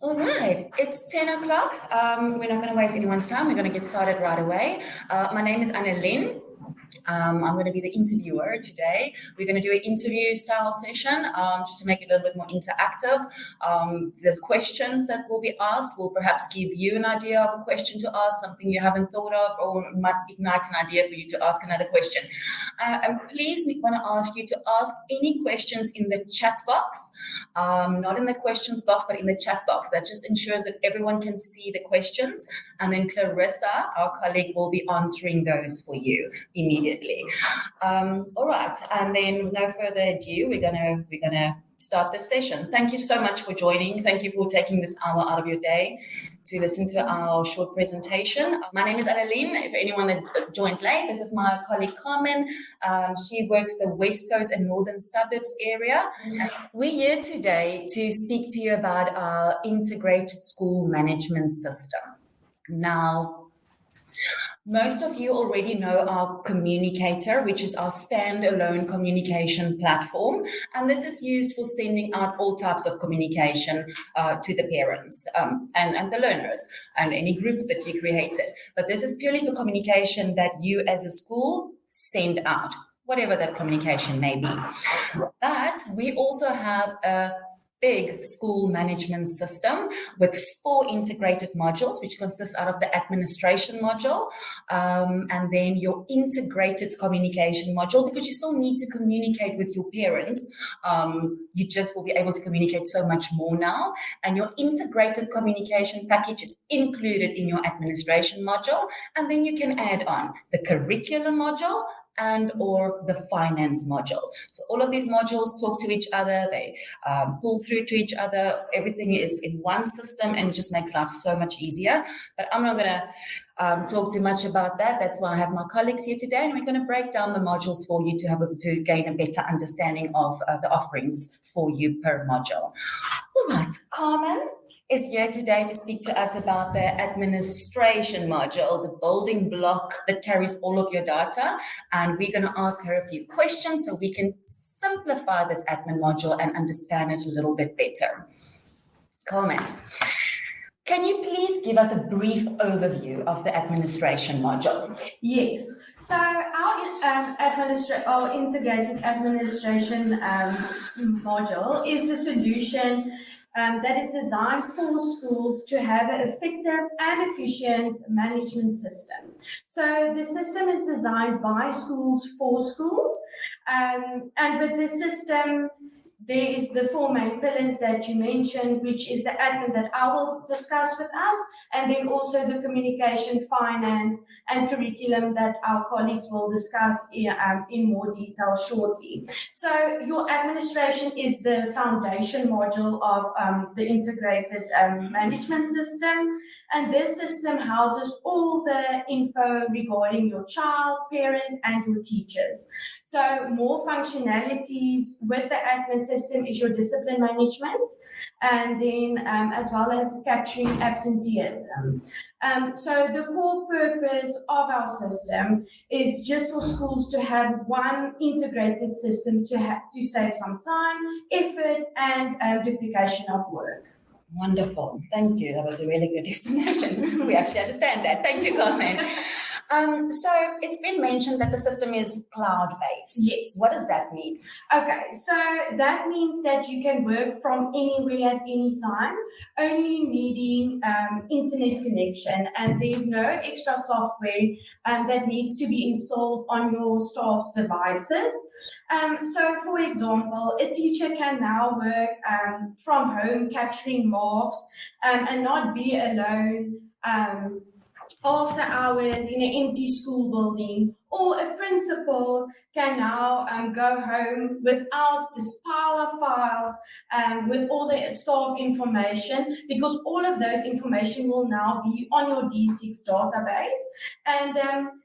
All right, it's 10 o'clock. We're not going to waste anyone's time. We're going to get started right away. My name is Annelien. I'm going to be the interviewer today. We're going to do an interview style session just to make it a little bit more interactive. The questions that will be asked will perhaps give you an idea of a question to ask, something you haven't thought of, or might ignite an idea for you to ask another question. And please want to ask you to ask any questions in the chat box, not in the questions box, but in the chat box. That just ensures that everyone can see the questions. And then Clarissa, our colleague, will be answering those for you immediately. All right, and then no further ado, we're gonna start this session. Thank you so much for joining. Thank you for taking this hour out of your day to listen to our short presentation. My name is Annelien. If anyone that joined late, this is my colleague Carmen. She works the West Coast and Northern Suburbs area. We're here today to speak to you about our integrated school management system. Now, most of you already know our communicator, which is our standalone communication platform. And this is used for sending out all types of communication to the parents and the learners and any groups that you created. But this is purely for communication that you as a school send out, whatever that communication may be. But we also have a big school management system with 4 integrated modules, which consists out of the administration module and then your integrated communication module, because you still need to communicate with your parents. You just will be able to communicate so much more now. And your integrated communication package is included in your administration module. And then you can add on the curriculum module and or the finance module. So all of these modules talk to each other, they pull through to each other, everything is in one system and it just makes life so much easier. But I'm not going to talk too much about that. That's why I have my colleagues here today, and we're going to break down the modules for you to gain a better understanding of the offerings for you per module. All right, Carmen is here today to speak to us about the administration module, the building block that carries all of your data. And we're going to ask her a few questions so we can simplify this admin module and understand it a little bit better. Carmen, can you please give us a brief overview of the administration module? Yes. So our integrated administration module is the solution that is designed for schools to have an effective and efficient management system. So the system is designed by schools for schools, and with the system, there is the 4 main pillars that you mentioned, which is the admin that I will discuss with us, and then also the communication, finance, and curriculum that our colleagues will discuss in more detail shortly. So your administration is the foundation module of the integrated management system, and this system houses all the info regarding your child, parents, and your teachers. So more functionalities with the admin system is your discipline management, and then as well as capturing absenteeism. So the core purpose of our system is just for schools to have one integrated system to save some time, effort, and duplication of work. Wonderful. Thank you. That was a really good explanation. We actually understand that. Thank you, Carmen. So it's been mentioned that the system is cloud-based. Yes. What does that mean? Okay, so that means that you can work from anywhere at any time, only needing internet connection, and there's no extra software that needs to be installed on your staff's devices. So, for example, a teacher can now work from home, capturing marks, and not be alone after hours in an empty school building, or a principal can now go home without this pile of files with all the staff information, because all of those information will now be on your D6 database. And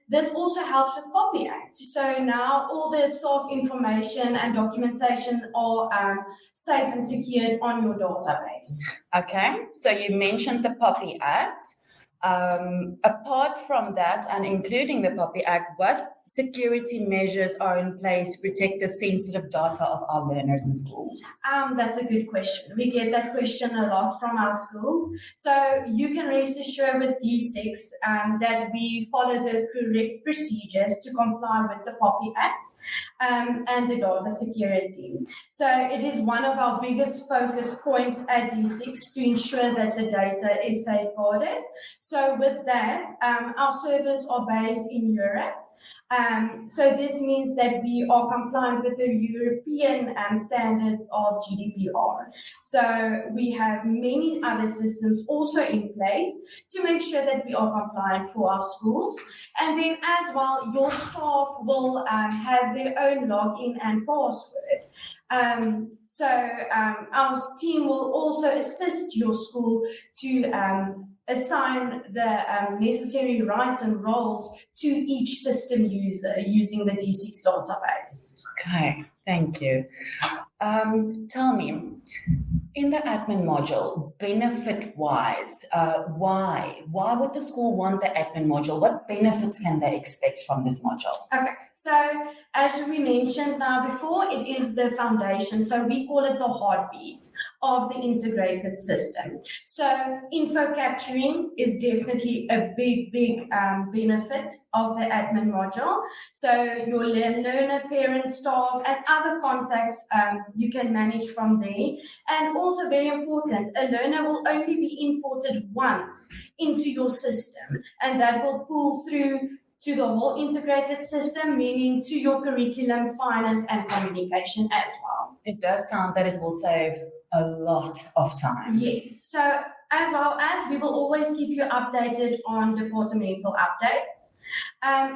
this also helps with copyright. So now all the staff information and documentation are safe and secured on your database. Okay, so you mentioned the POPI Act. Apart from that, and including the POPI Act, what security measures are in place to protect the sensitive data of our learners in schools? That's a good question. We get that question a lot from our schools. So you can rest assured with D6 that we follow the correct procedures to comply with the POPI Act and the data security. So it is one of our biggest focus points at D6 to ensure that the data is safeguarded. So with that, our servers are based in Europe. So this means that we are compliant with the European standards of GDPR. So we have many other systems also in place to make sure that we are compliant for our schools. And then as well, your staff will have their own login and password. So our team will also assist your school to assign the necessary rights and roles to each system user using the D6 database. Okay, thank you. Tell me, in the admin module, benefit-wise, why would the school want the admin module? What benefits can they expect from this module? Okay, so as we mentioned now before, it is the foundation. So we call it the heartbeat of the integrated system. So info capturing is definitely a big benefit of the admin module. So your learner, parent, staff, and other contacts you can manage from there. And also very important, a learner will only be imported once into your system, and that will pull through to the whole integrated system, meaning to your curriculum, finance, and communication as well. It does sound that it will save a lot of time. Yes. So as well as we will always keep you updated on departmental updates.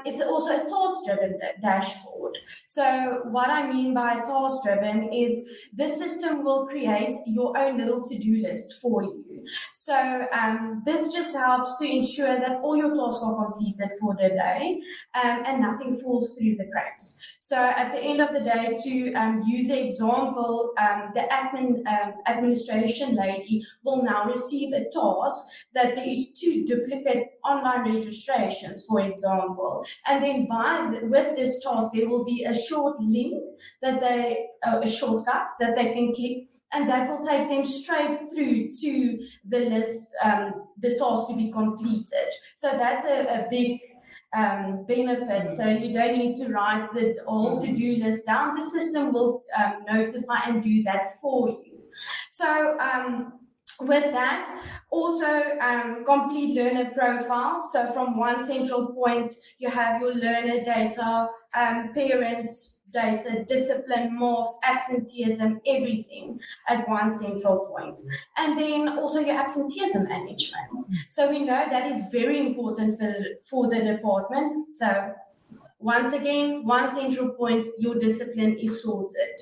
It's also a task-driven dashboard. So what I mean by task-driven is the system will create your own little to-do list for you. So this just helps to ensure that all your tasks are completed for the day and nothing falls through the cracks. So at the end of the day, to use an example, the administration lady will now receive a task that there is 2 duplicate online registrations, for example. And then with this task, there will be a short link that a shortcut that they can click, and that will take them straight through to the list, the task to be completed. So that's a big benefit. So you don't need to write the whole to-do list down. The system will notify and do that for you. So with that, also complete learner profiles. So from one central point, you have your learner data, parents data, discipline, marks, absenteeism, everything at one central point. And then also your absenteeism management. So we know that is very important for the department. So once again, one central point, your discipline is sorted.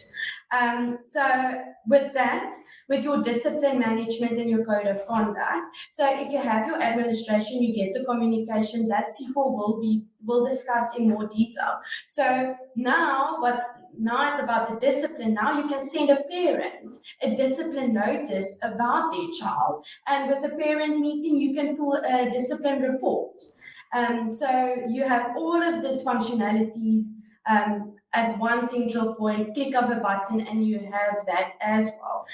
So with that, with your discipline management and your code of conduct, so if you have your administration, you get the communication, that SQL will discuss in more detail. So now what's nice about the discipline, now you can send a parent a discipline notice about their child, and with the parent meeting, you can pull a discipline report. So you have all of these functionalities at one central point, click of a button, and you have that as well.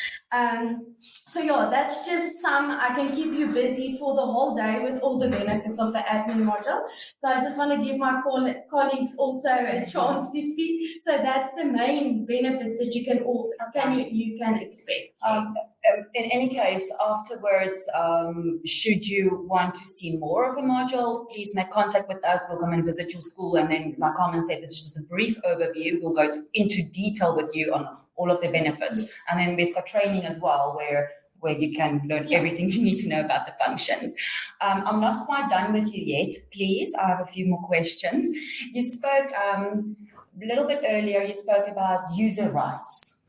So yeah, that's just I can keep you busy for the whole day with all the benefits of the admin module. So I just want to give my colleagues also a chance to speak. So that's the main benefits that you can expect. Yes. In any case, afterwards, should you want to see more of a module, please make contact with us. We'll come and visit your school, and then, like Carmen said, this is just a brief overview. We'll go into detail with you on all of the benefits. Yes. And then we've got training as well where you can learn everything you need to know about the functions. I'm not quite done with you yet. Please, I have a few more questions. You spoke a little bit earlier, you spoke about user rights.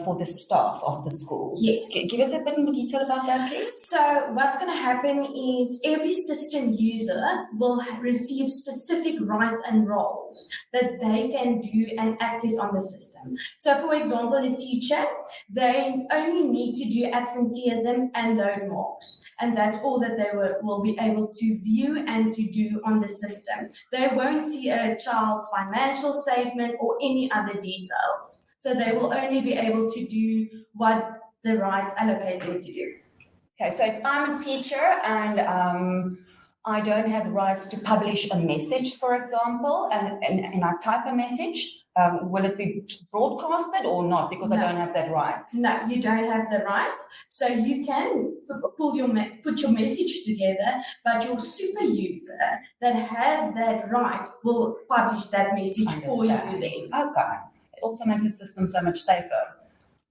for the staff of the school. Yes. Give us a bit more detail about that, please. So what's going to happen is every system user will receive specific rights and roles that they can do and access on the system. So for example, a teacher, they only need to do absenteeism and load marks. And that's all that they will be able to view and to do on the system. They won't see a child's financial statement or any other details. So they will only be able to do what the rights allocate them to do. Okay, so if I'm a teacher and I don't have rights to publish a message, for example, and I type a message, will it be broadcasted or not? Because I don't have that right. No, you don't have the right. So you can put your message together, but your super user that has that right will publish that message for you then. Okay. It also makes the system so much safer.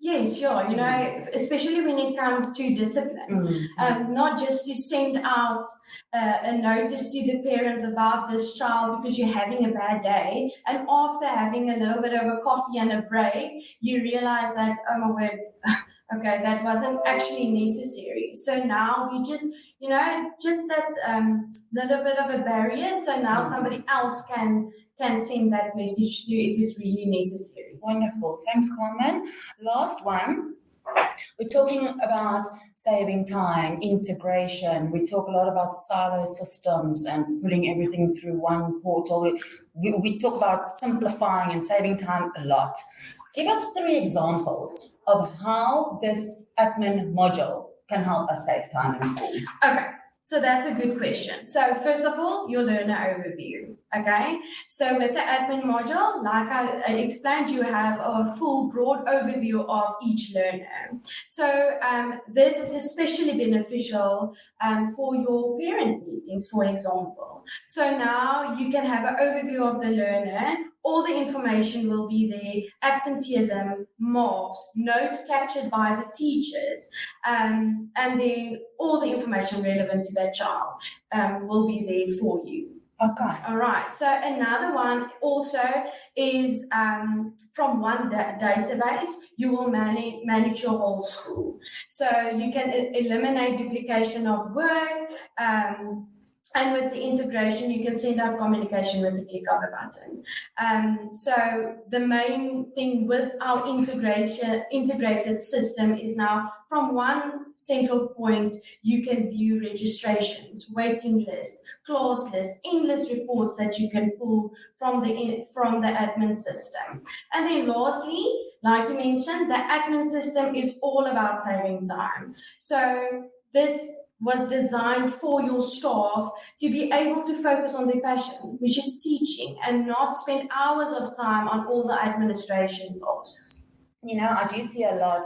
Yes, sure. You know, especially when it comes to discipline, not just to send out a notice to the parents about this child because you're having a bad day, and after having a little bit of a coffee and a break, you realize that, oh my word, okay, that wasn't actually necessary. So now we just, you know, just that little bit of a barrier. So now somebody else can send that message to you if it's really necessary. Wonderful. Thanks, Carmen. Last one. We're talking about saving time, integration. We talk a lot about silo systems and putting everything through one portal. We talk about simplifying and saving time a lot. Give us 3 examples of how this admin module can help us save time in school. Okay. So that's a good question. So first of all, your learner overview, okay? So with the admin module, like I explained, you have a full broad overview of each learner. So this is especially beneficial for your parent meetings, for example. So now you can have an overview of the learner. All the information will be there, absenteeism, marks, notes captured by the teachers, and then all the information relevant to that child will be there for you. Okay. All right. So another one also is from one database, you will manage your whole school. So you can eliminate duplication of work, and with the integration, you can send out communication with the click of a button. So the main thing with our integrated system is now from one central point, you can view registrations, waiting lists, class lists, English reports that you can pull from the admin system. And then lastly, like you mentioned, the admin system is all about saving time. So this was designed for your staff to be able to focus on their passion, which is teaching, and not spend hours of time on all the administration tasks. You know, I do see a lot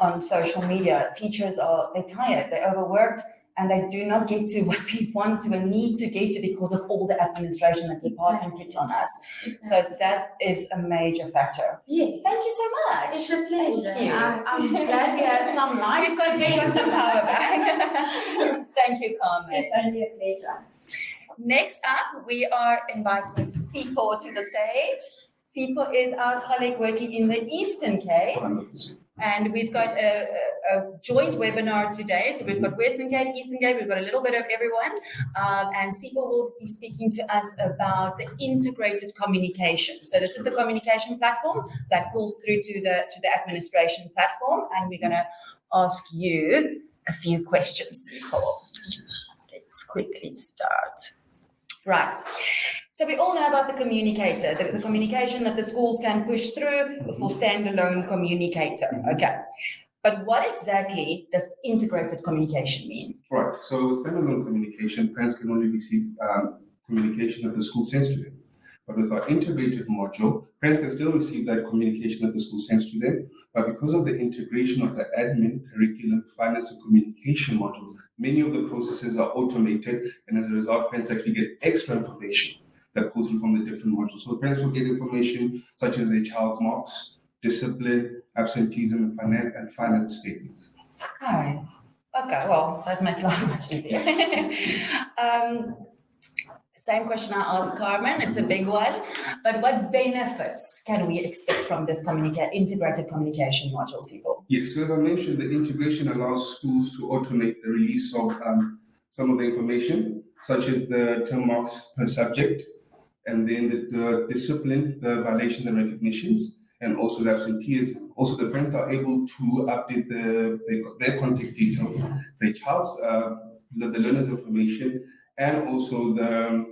on social media. Teachers they're tired, they're overworked, and they do not get to what they want to and need to get to because of all the administration that the department puts on us. Exactly. So that is a major factor. Yes. Thank you so much. It's a pleasure. Thank you. I'm glad we have some light. We got some power back. Thank you, Carmen. It's only a pleasure. Next up, we are inviting Sipho to the stage. Sipho is our colleague working in the Eastern Cape. 100%. And we've got a joint webinar today. So we've got Western Cape, Eastern Cape, we've got a little bit of everyone. And Sipho will be speaking to us about the integrated communication. So this is the communication platform that pulls through to the administration platform. And we're going to ask you a few questions, Sipho. Let's quickly start. Right. So we all know about the communicator, the communication that the schools can push through for standalone communicator. Okay. But what exactly does integrated communication mean? Right. So with standalone communication, parents can only receive communication that the school sends to them. But with our integrated module, parents can still receive that communication that the school sends to them. But because of the integration of the admin, curriculum, finance, and communication modules, many of the processes are automated. And as a result, parents actually get extra information that pulls through from the different modules. So parents will get information such as their child's marks, discipline, absenteeism, and finance statements. Okay, well, that makes life much easier. Same question I asked Carmen. It's a big one. But what benefits can we expect from this integrated communication module, Sipho? Yes, so as I mentioned, the integration allows schools to automate the release of some of the information, such as the term marks per subject, and then the discipline, the violations and recognitions, and also the absenteeism. Also, the parents are able to update their contact details, their child's, the learner's information, and also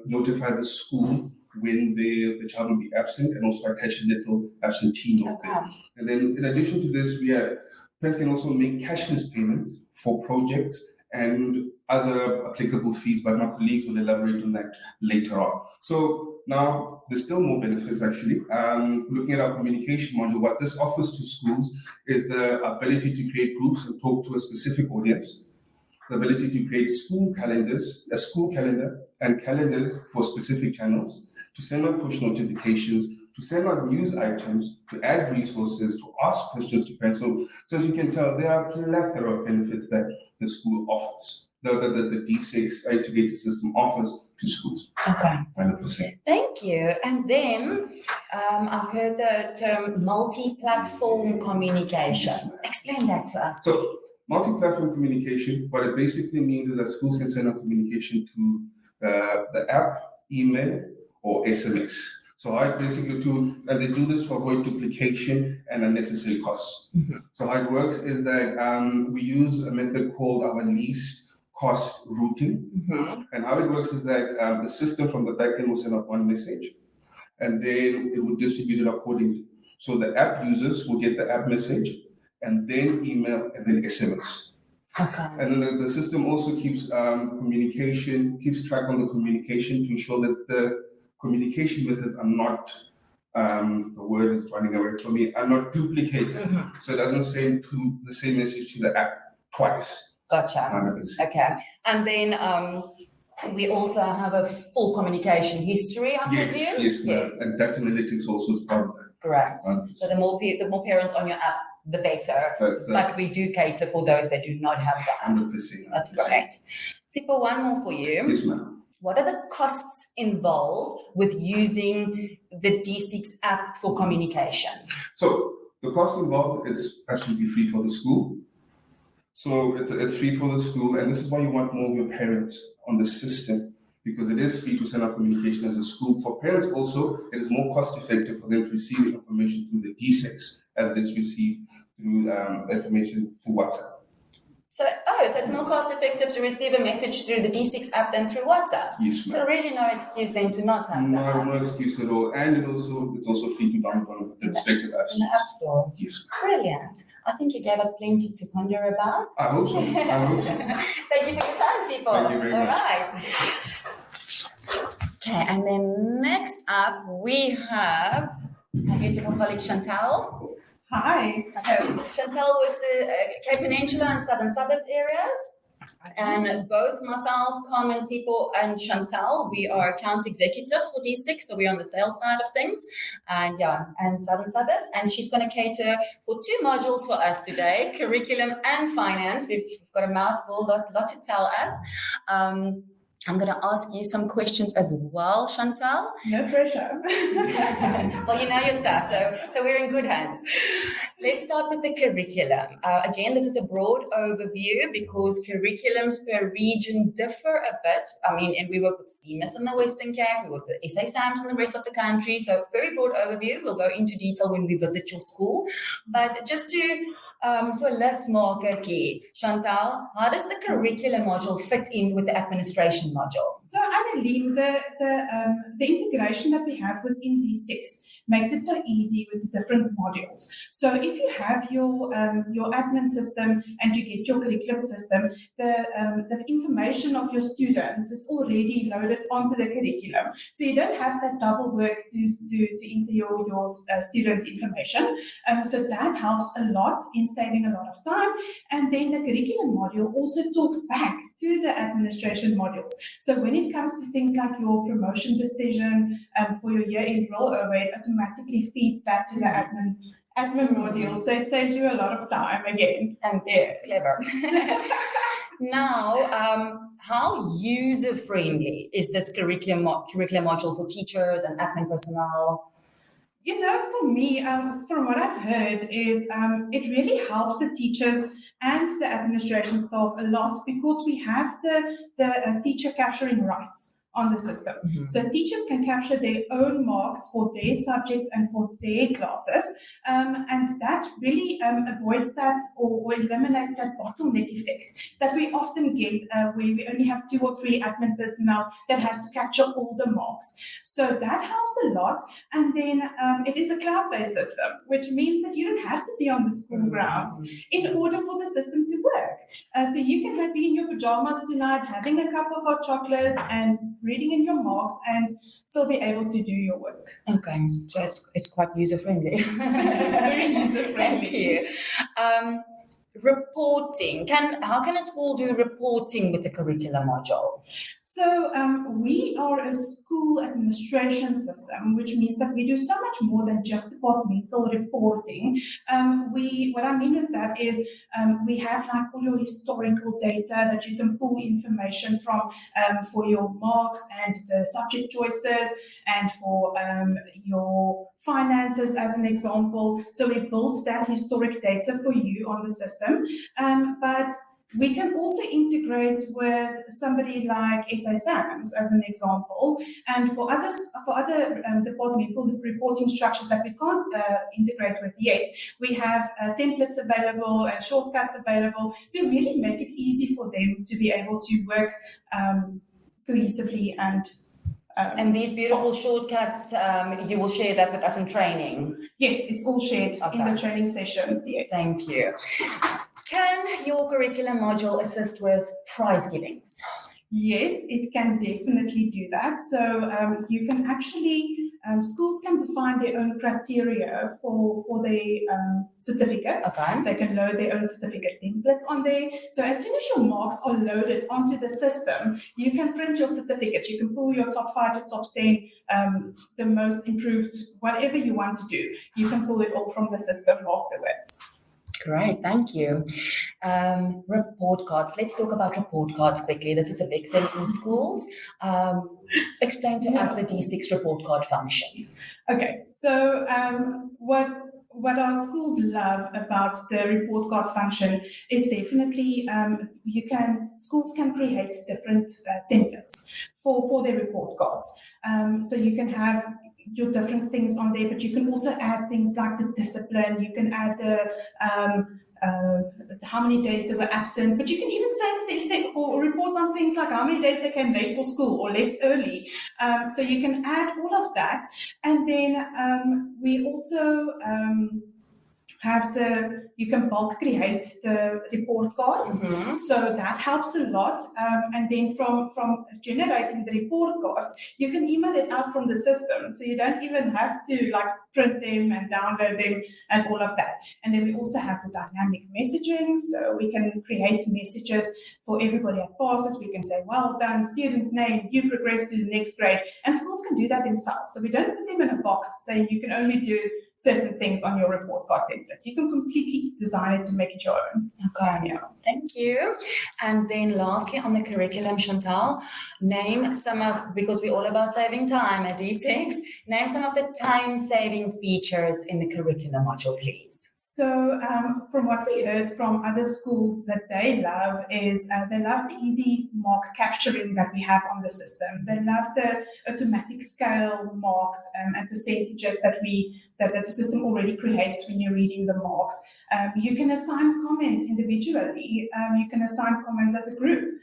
notify the school when the child will be absent, and also attach a little absentee note there. And then, in addition to this, parents can also make cashless payments for projects and other applicable fees, but my colleagues will elaborate on that later on. So now there's still more benefits actually. Looking at our communication module, what this offers to schools is the ability to create groups and talk to a specific audience, the ability to create school calendars, a school calendar and calendars for specific channels, to send out push notifications, to send out news items, to add resources, to ask questions to parents. So as you can tell, there are a plethora of benefits that the school offers, the D6 integrated system offers to schools. Okay. 100%. Thank you. And then I've heard the term multi-platform communication. Explain that to us, please. Multi-platform communication, what it basically means is that schools can send out communication to the app, email, or SMS. So I basically and they do this to avoid duplication and unnecessary costs. Mm-hmm. So how it works is that we use a method called our least cost routing. Mm-hmm. And how it works is that the system from the backend will send out one message, and then it will distribute it accordingly. So the app users will get the app message, and then email, and then SMS. Okay. And then the system also keeps keeps track on the communication to ensure that the communication methods are not, the word is running away from me, are not duplicated. Mm-hmm. So it doesn't send the same message to the app twice. Gotcha. 100%. Okay. And then we also have a full communication history, I presume? Yes. And data analytics also is part of that. Correct. 100%. So the more parents on your app, the better. But we do cater for those that do not have that. 100%. That's great. Sipho, one more for you. Yes, ma'am. What are the costs involved with using the D6 app for communication? So the cost involved is absolutely free for the school. So it's free for the school, and this is why you want more of your parents on the system, because it is free to send out communication as a school. For parents also, it is more cost effective for them to receive information through the D6 as it is received through information through WhatsApp. So it's more cost effective to receive a message through the D6 app than through WhatsApp. Yes, ma'am. So really no excuse then to not have that. No excuse at all. And it's also free to download on the respective apps. In the App Store. Yes. Brilliant. I think you gave us plenty to ponder about. I hope so. Thank you for your time, Sipho. Thank you very much. All right. Okay, and then next up we have our beautiful colleague Chantal. Hi. Chantal works the Cape Peninsula and Southern Suburbs areas. And both myself, Carmen, Sipho, and Chantal, we are account executives for D6, so we're on the sales side of things, and Southern Suburbs. And she's going to cater for 2 modules for us today, curriculum and finance. We've got a mouthful, lot to tell us. I'm going to ask you some questions as well, Chantal. No pressure. Well, you know your stuff, so we're in good hands. Let's start with the curriculum. Again, this is a broad overview because curriculums per region differ a bit. I mean, and we work with SAMS in the Western Cape, we work with SAMS in the rest of the country. So very broad overview. We'll go into detail when we visit your school. But just to so let's mark a key. Chantal, how does the curriculum module fit in with the administration module? So, Annalene, the integration that we have within D6 makes it so easy with the different modules. So if you have your admin system and you get your curriculum system, the information of your students is already loaded onto the curriculum. So you don't have that double work to enter your student information. So that helps a lot in saving a lot of time. And then the curriculum module also talks back to the administration modules. So when it comes to things like your promotion decision for your year-end rollover, it automatically feeds that to the admin module. So it saves you a lot of time again. And clever. Now, how user-friendly is this curriculum module for teachers and admin personnel? For me, from what I've heard, is it really helps the teachers and the administration staff a lot because we have the teacher capturing rights on the system. Mm-hmm. So teachers can capture their own marks for their subjects and for their classes, and that really avoids that or eliminates that bottleneck effect that we often get where we only have 2 or 3 admin personnel that has to capture all the marks. So that helps a lot. And then it is a cloud-based system, which means that you don't have to be on the school grounds in order for the system to work. So you can be in your pajamas tonight, having a cup of hot chocolate and reading in your marks and still be able to do your work. Okay, so it's quite user-friendly. It's very user-friendly. Thank you. Reporting. How can a school do reporting with the curriculum module? So we are a school administration system, which means that we do so much more than just departmental reporting. What I mean with that is we have like all your historical data that you can pull information from for your marks and the subject choices and for your finances as an example. So we built that historic data for you on the system, but we can also integrate with somebody like SAMS as an example, and for other departmental reporting structures that we can't integrate with yet, we have templates available and shortcuts available to really make it easy for them to be able to work cohesively and these beautiful shortcuts, you will share that with us in training? Yes, it's all shared in the training sessions, yes. Thank you. Can your curriculum module assist with prize givings? Yes, it can definitely do that. So you can actually, schools can define their own criteria for their certificates. Okay. They can load their own certificate templates on there. So as soon as your marks are loaded onto the system, you can print your certificates. You can pull your top 5, your top 10, the most improved, whatever you want to do. You can pull it all from the system afterwards. Great, thank you. Report cards. Let's talk about report cards quickly. This is a big thing in schools. Explain to us the D6 report card function. Okay, so what our schools love about the report card function is definitely schools can create different templates for their report cards. So you can have your different things on there, but you can also add things like the discipline. You can add the how many days they were absent, but you can even say or report on things like how many days they came late for school or left early. So you can add all of that, and then we also you can bulk create the report cards. Mm-hmm. So that helps a lot. And then from generating the report cards, you can email it out from the system. So you don't even have to like print them and download them and all of that. And then we also have the dynamic messaging. So we can create messages for everybody that passes. We can say, well done, student's name, you progressed to the next grade. And schools can do that themselves. So we don't put them in a box saying you can only do certain things on your report card templates. You can completely design it to make it your own. Okay, yeah. Thank you. And then lastly on the curriculum, Chantal, name some of, because we're all about saving time at D6, name some of the time-saving features in the curriculum module, please. So from what we heard from other schools that they love is they love the easy mark capturing that we have on the system. They love the automatic scale marks and percentages that the system already creates when you're reading the marks. You can assign comments individually. You can assign comments as a group.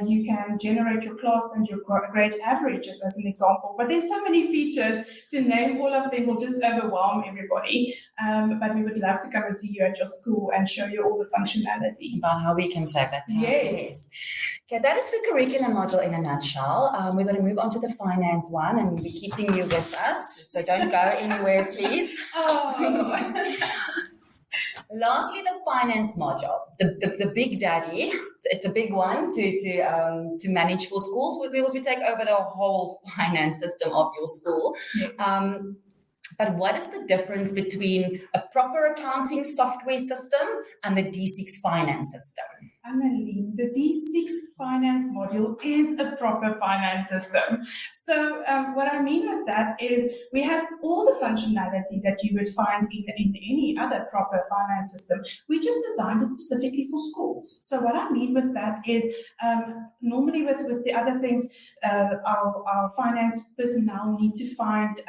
You can generate your class and your grade averages as an example. But there's so many features, to name all of them will just overwhelm everybody. But we would love to come and see you at your school and show you all the functionality. About how we can save that time. Yes. Okay, that is the curriculum module in a nutshell. We're going to move on to the finance one, and we're keeping you with us, so don't go anywhere, please. Oh. Lastly, the finance module, the big daddy. It's a big one to manage for schools because we take over the whole finance system of your school. Yes. But what is the difference between a proper accounting software system and the D6 finance system? Annalene, the D6 finance module is a proper finance system. So what I mean with that is we have all the functionality that you would find in any other proper finance system. We just designed it specifically for schools. So what I mean with that is normally with the other things, our finance personnel need to find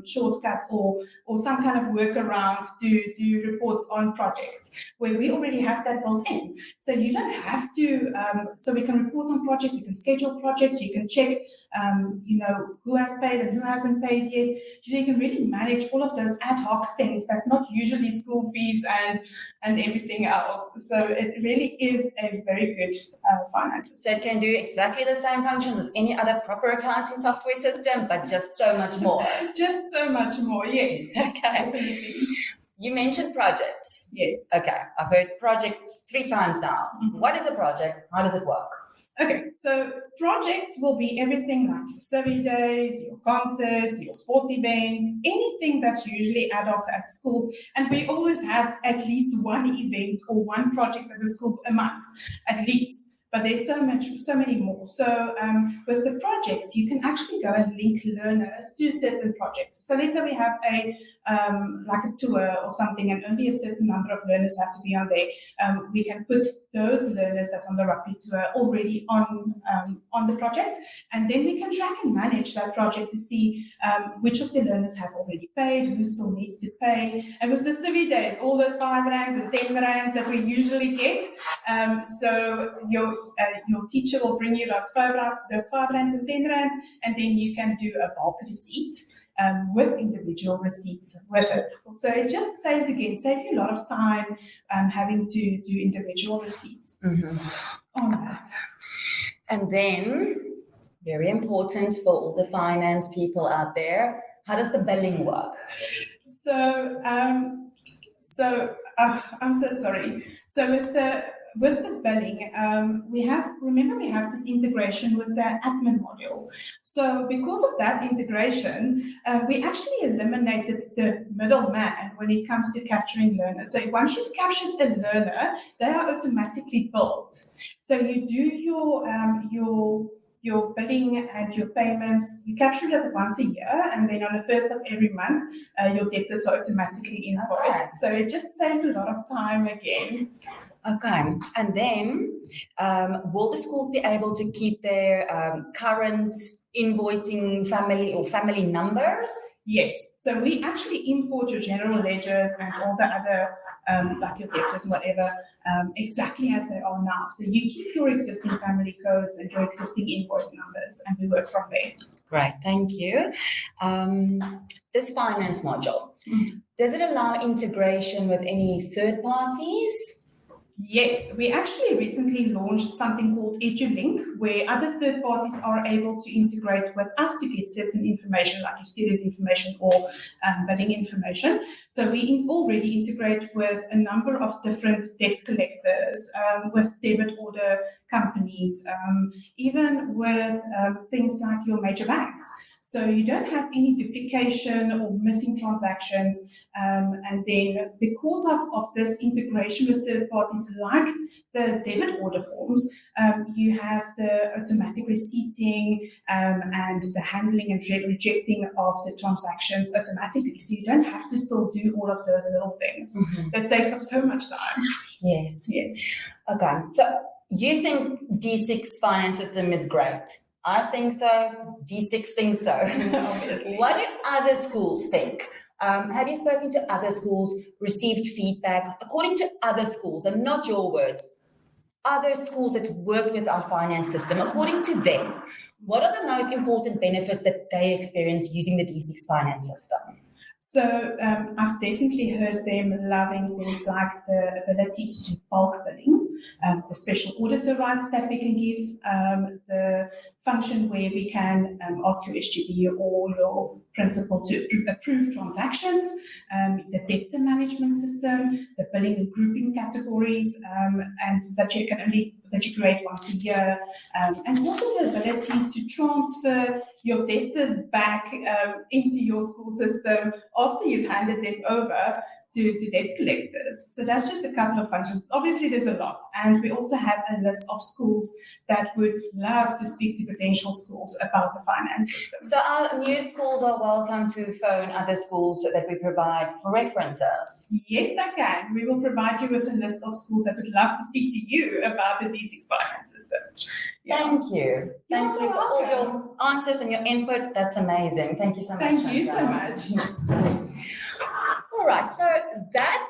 shortcuts or some kind of workaround to do reports on projects, where we already have that built in. So you don't have to, so we can report on projects, we can schedule projects, you can check, who has paid and who hasn't paid yet. So you can really manage all of those ad hoc things that's not usually school fees and everything else. So it really is a very good finance system. So it can do exactly the same functions as any other proper accounting software system, but just so much more. Just so much more, yes. Okay. Definitely. You mentioned projects. Yes. Okay, I've heard projects 3 times now. Mhm. What is a project? How does it work? Okay, so projects will be everything like your survey days, your concerts, your sports events, anything that's usually ad hoc at schools. And we always have at least one event or one project at the school a month, at least. But there's so many more. So with the projects, you can actually go and link learners to certain projects. So let's say we have like a tour or something, and only a certain number of learners have to be on there. We can put those learners that's on the rugby tour already on the project, and then we can track and manage that project to see which of the learners have already paid, who still needs to pay, and with the civvy days, all those R5 and 10 rands that we usually get. So your teacher will bring you those 5 rands and 10 rands, and then you can do a bulk receipt. With individual receipts with it. So it just saves you a lot of time having to do individual receipts on that. And then, very important for all the finance people out there, how does the billing work? So I'm so sorry. So with the billing, we have this integration with the admin module. So because of that integration, we actually eliminated the middleman when it comes to capturing learners. So once you've captured a learner, they are automatically billed. So you do your billing and your payments, you capture it once a year, and then on the 1st of every month, your debtors are automatically invoiced. Okay. So it just saves a lot of time again. Okay, and then will the schools be able to keep their current invoicing family numbers? Yes, so we actually import your general ledgers and all the other, like your debtors and whatever, exactly as they are now. So you keep your existing family codes and your existing invoice numbers, and we work from there. Great, thank you. This finance module, does it allow integration with any third parties? Yes, we actually recently launched something called EduLink, where other third parties are able to integrate with us to get certain information, like your student information or billing information. So we already integrate with a number of different debt collectors, with debit order companies, even with things like your major banks. So you don't have any duplication or missing transactions. And then because of this integration with third parties like the debit order forms, you have the automatic receipting and the handling and rejecting of the transactions automatically. So you don't have to still do all of those little things. That takes up so much time. Yes. Yes. Okay, so you think D6 finance system is great. I think so. D6 thinks so. Obviously. What do other schools think? Have you spoken to other schools, received feedback? According to other schools, and not your words, other schools that worked with our finance system, according to them, what are the most important benefits that they experience using the D6 finance system? So I've definitely heard them loving things like the ability to do bulk billing, the special auditor rights that we can give, the function where we can ask your SGB or your principal to approve transactions, the debtor management system, the billing and grouping categories, and that you create once a year, and also the ability to transfer your debtors back into your school system after you've handed them over, to debt collectors. So that's just a couple of functions. Obviously, there's a lot. And we also have a list of schools that would love to speak to potential schools about the finance system. So our new schools are welcome to phone other schools that we provide for references. Yes, they can. We will provide you with a list of schools that would love to speak to you about the D6 finance system. Yeah. Thank you. You're Thank so you for all welcome. your answers and your input. That's amazing. Thank you so much. Thank you so Chantal. much. All right, so that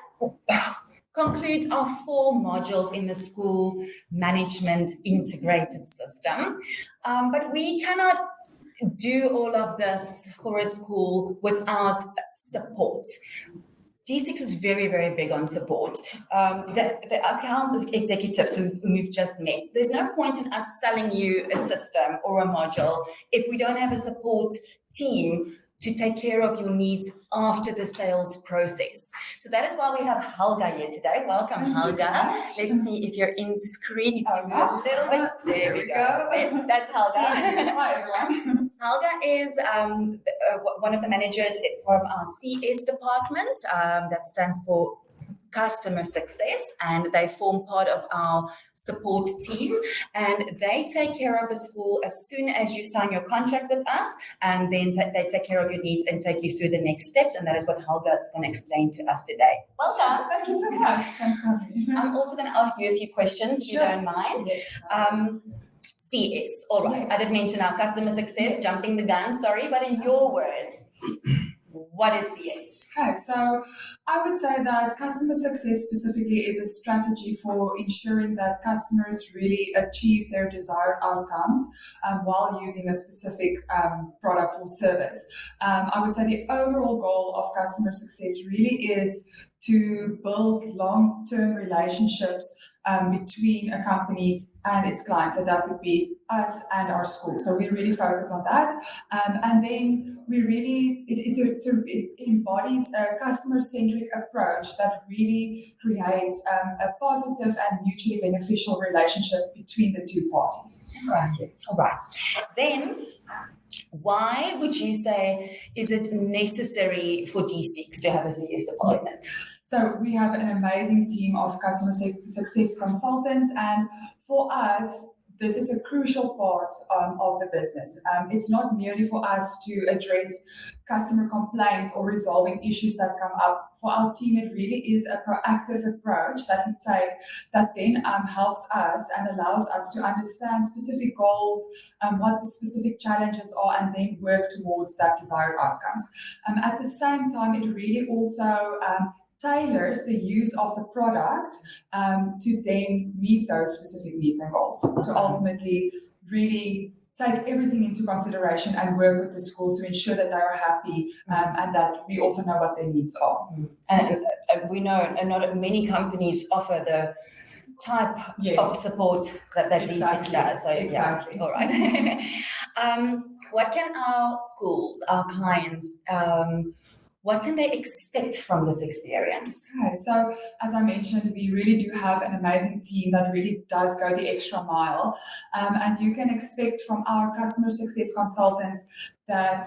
concludes our 4 modules in the school management integrated system. But we cannot do all of this for a school without support. D6 is very, very big on support. The accounts executives who we've just met, there's no point in us selling you a system or a module if we don't have a support team to take care of your needs after the sales process. So that is why we have Helga here today. Welcome, Helga. Let's see if you're in screen. If you move a little bit. There we go. That's Helga. Hi, everyone. Helga is one of the managers from our CS department. That stands for Customer Success, and they form part of our support team, and they take care of the school as soon as you sign your contract with us, and then they take care of your needs and take you through the next steps, and that is what Helga is going to explain to us today. Welcome. Thank you so much. Thanks for having me. I'm also going to ask you a few questions, if you don't mind. Yes. CS, all right. Yes. I did mention our customer success, Yes. jumping the gun, sorry, but in your words, what is CS? Okay, so I would say that customer success specifically is a strategy for ensuring that customers really achieve their desired outcomes while using a specific product or service. I would say the overall goal of customer success really is to build long-term relationships between a company and its clients. So that would be us and our school. So we really focus on that. And then we really, it embodies a customer-centric approach that really creates a positive and mutually beneficial relationship between the two parties. Right. Yes. All right. Then, why would you say is it necessary for D6 to have a CS department? Yes. So we have an amazing team of customer success consultants, and for us, this is a crucial part of the business. It's not merely for us to address customer complaints or resolving issues that come up. For our team, it really is a proactive approach that we take that then helps us and allows us to understand specific goals, what the specific challenges are, and then work towards that desired outcomes. At the same time, it really also tailors the use of the product to then meet those specific needs and goals. To ultimately really take everything into consideration and work with the schools to ensure that they are happy and that we also know what their needs are. And we know not many companies offer the type of support that D6 does. So, exactly. Yeah. All right. What can our schools, our clients, what can they expect from this experience? Okay, so as I mentioned, we really do have an amazing team that really does go the extra mile. And you can expect from our customer success consultants that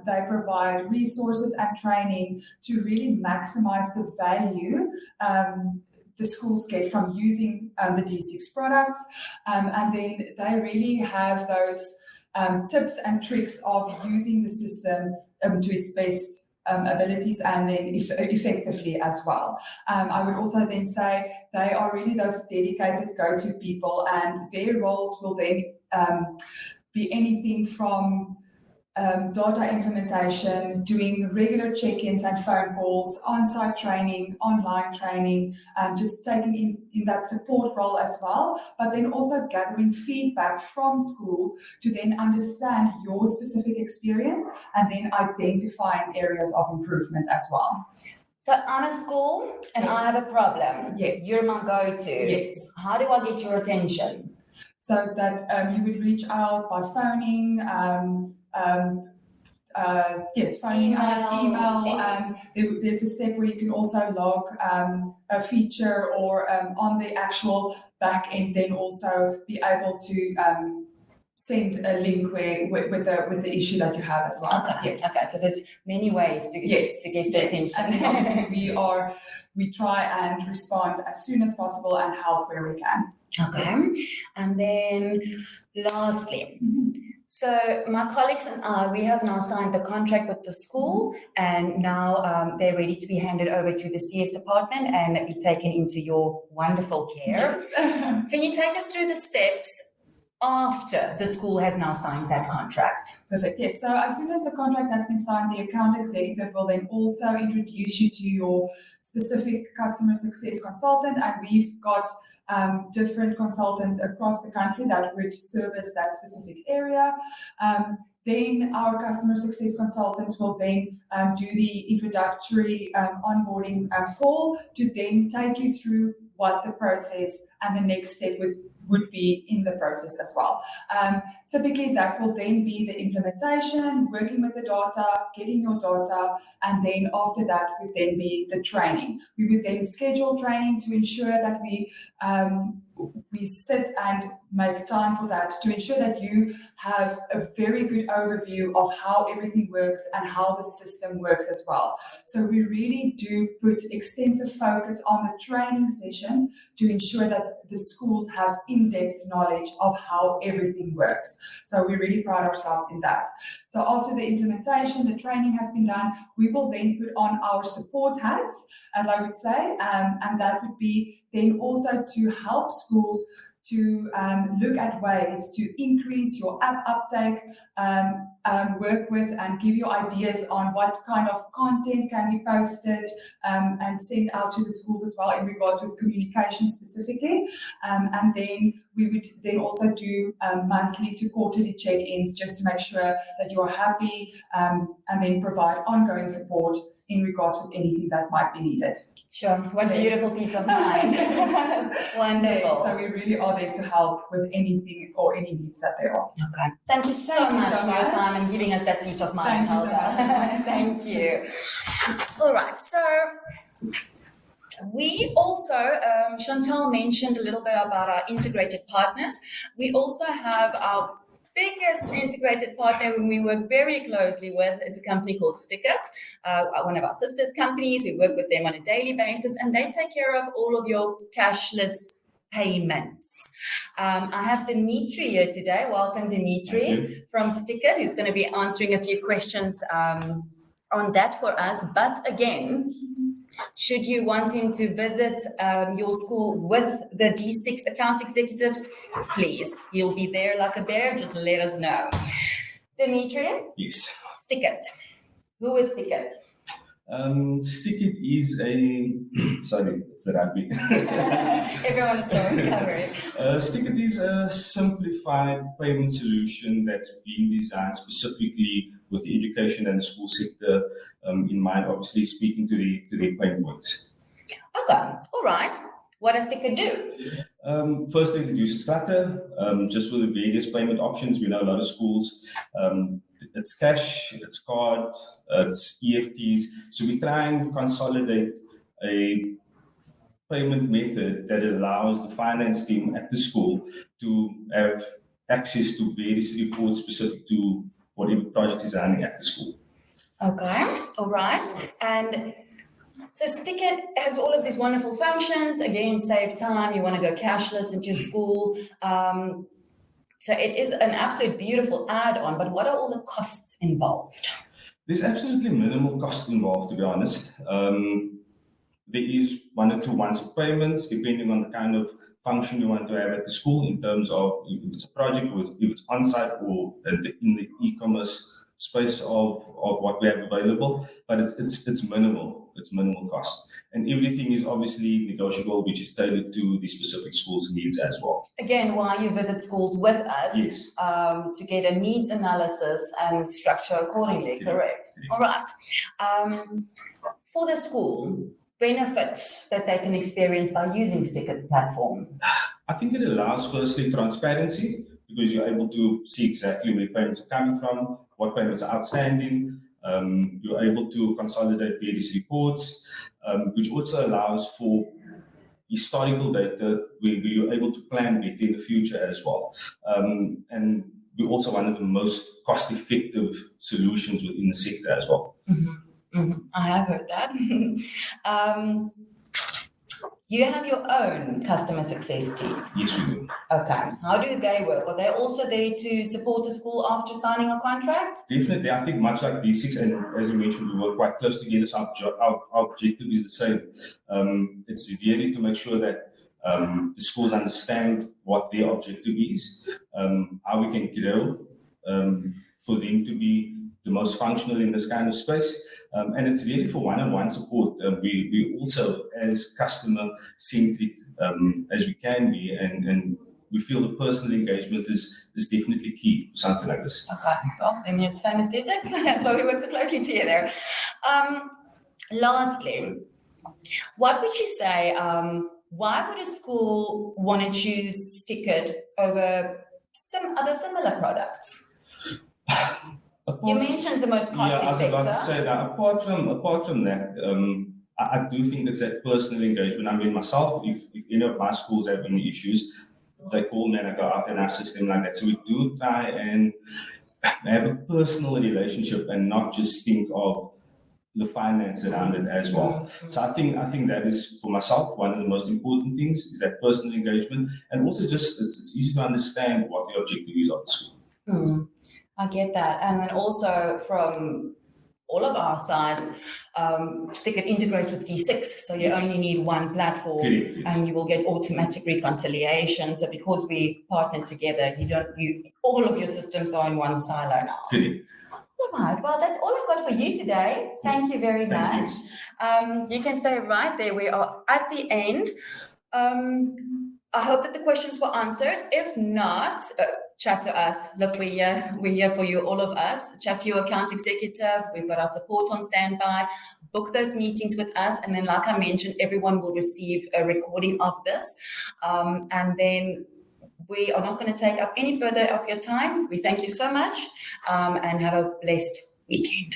they provide resources and training to really maximize the value the schools get from using the D6 products. And then they really have those tips and tricks of using the system to its best abilities and then effectively as well. I would also then say they are really those dedicated go-to people, and their roles will then be anything from data implementation, doing regular check-ins and phone calls, on-site training, online training, just taking in that support role as well, but then also gathering feedback from schools to then understand your specific experience and then identifying areas of improvement as well. So I'm a school and I have a problem. Yes. You're my go-to. Yes. How do I get your attention? So that you would reach out by phoning, phoning us, email. There's a step where you can also log a feature or on the actual back end, then also be able to send a link with the issue that you have as well. Okay. Yes. Okay. So there's many ways to get the attention. And then obviously we try and respond as soon as possible and help where we can. Okay. Yes. And then lastly, so my colleagues and I, we have now signed the contract with the school, and now they're ready to be handed over to the CS department and be taken into your wonderful care. Yes. Can you take us through the steps after the school has now signed that contract? Perfect. Yes. So as soon as the contract has been signed, the account executive will then also introduce you to your specific customer success consultant, and we've got different consultants across the country that would service that specific area. Then our customer success consultants will then do the introductory onboarding call to then take you through what the process and the next step would be in the process as well. Typically, that will then be the implementation, working with the data, getting your data, and then after that would then be the training. We would then schedule training to ensure that we sit and make time for that, to ensure that you have a very good overview of how everything works and how the system works as well. So we really do put extensive focus on the training sessions to ensure that the schools have in-depth knowledge of how everything works. So we really pride ourselves in that. So after the implementation, the training has been done, we will then put on our support hats, as I would say, and that would be then also to help schools to look at ways to increase your app uptake, work with and give you ideas on what kind of content can be posted and sent out to the schools as well in regards with communication specifically. And then we would then also do monthly to quarterly check-ins just to make sure that you are happy and then provide ongoing support in regards with anything that might be needed. Sure. What beautiful peace of mind. Wonderful. Yes, so we really are there to help with anything or any needs that there are. Okay. Thank you so much for your time and giving us that peace of mind. Thank you so much. Thank you. All right. So we also, Chantal mentioned a little bit about our integrated partners. We also have our biggest integrated partner whom we work very closely with is a company called Stickit, one of our sisters companies. We work with them on a daily basis, and they take care of all of your cashless payments. I have Dimitri here today. Welcome, Dimitri, from Stickit, who's going to be answering a few questions on that for us. But again, should you want him to visit your school with the D6 account executives, please, he'll be there like a bear. Just let us know. Dimitri? Yes. Stickit. Who is Stickit? Stickit is sorry, it's the rugby. Everyone's still recovering. Stickit is a simplified payment solution that's been designed specifically with the education and the school sector in mind, obviously speaking to the pain points. Okay, all right. What does Stickit do? First, it reduces clutter, just with the various payment options. We know a lot of schools, it's cash, it's card, it's EFTs. So we try and consolidate a payment method that allows the finance team at the school to have access to various reports specific to whatever project is running at the school. Okay, all right. And so Stickit has all of these wonderful functions. Again, save time. You want to go cashless at your school. So it is an absolute beautiful add-on, but what are all the costs involved? There's absolutely minimal cost involved, to be honest. There is 1 or 2 once-off payments, depending on the kind of function you want to have at the school in terms of if it's a project, if it's on-site or in the e-commerce space of what we have available, but it's minimal. It's minimal cost. And everything is obviously negotiable, which is tailored to the specific school's needs as well. Again, while you visit schools with us, yes, to get a needs analysis and structure accordingly, correct? All right. For the school, benefits that they can experience by using Stickit platform? I think it allows, firstly, transparency, because you're able to see exactly where payments are coming from, what payments are outstanding. You're able to consolidate various reports, which also allows for historical data where you're able to plan better in the future as well. And we're also one of the most cost-effective solutions within the sector as well. I have heard that. You have your own customer success team. Yes, we do. Okay. How do they work? Are they also there to support a school after signing a contract? Definitely, I think much like B6, and as you mentioned, we work quite close together. So our objective is the same. It's really to make sure that the schools understand what their objective is, how we can grow for them to be the most functional in this kind of space. And it's really for one-on-one support. We also, as customer-centric as we can be, and we feel the personal engagement is definitely key for something like this. Okay, well, then you're the same as D6. That's why we work so closely together. Lastly, what would you say, why would a school want to choose Stickit over some other similar products? You mentioned the most cost Yeah, I was about to effective. say that. Apart from that, I do think it's that personal engagement. I mean, myself, if any of my schools have any issues, they call me and I go out in our system like that. So we do try and have a personal relationship and not just think of the finance around it as well. So I think that is, for myself, one of the most important things is that personal engagement, and also just it's easy to understand what the objective is of the school. I get that. And then also from all of our sides, Stickit integrates with D6, so you only need one platform. Correct, yes. And you will get automatic reconciliation. So because we partner together, all of your systems are in one silo now. Correct. All right, well, that's all I've got for you today. Thank you very Thank much. You can stay right there. We are at the end. I hope that the questions were answered. If not, chat to us. Look, we're here for you, all of us. Chat to your account executive. We've got our support on standby. Book those meetings with us. And then, like I mentioned, everyone will receive a recording of this. And then we are not going to take up any further of your time. We thank you so much and have a blessed weekend.